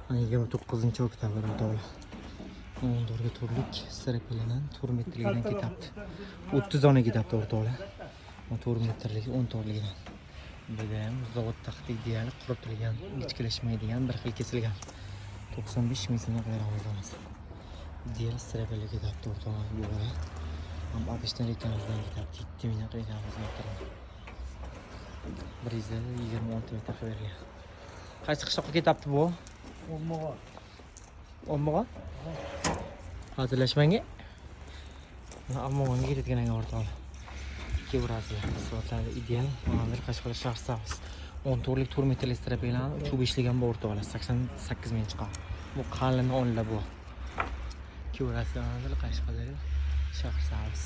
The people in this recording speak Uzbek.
29-oktyabr o'rtoqlar. 14 turlik strapiladan 4 metrligidan ketyapti. 30 dona ketyapti o'rtoqlar. 4 metrlik 10 torligidan. Buda ham zavod taxti ideal quritilgan, ichkilashmaydigan bir xil kesilgan. 95 ming so'mga qo'yamiz. Ideal strapilaga ketyapti o'rtoqlar. Bu bola ham abishdan ekanimizdan ketyapti. 2 mingdan qo'yamiz metrni. 126 metr qo'yilgan. Qaysi qishloqqa ketyapti bu? Ommo'g'on. Hazırlaşmanga. Ommo'g'onga ketadigan o'rtoqlar. İki burası. Soatlarda ideal. Mana Qashqar shahar savs. 14lik 4 metrlik strapilan 3.5ligan bu o'rtoqlar. 88 ming chiqadi. Bu qalin o'nla bu. İki burası. Mana Qashqar shahar savs.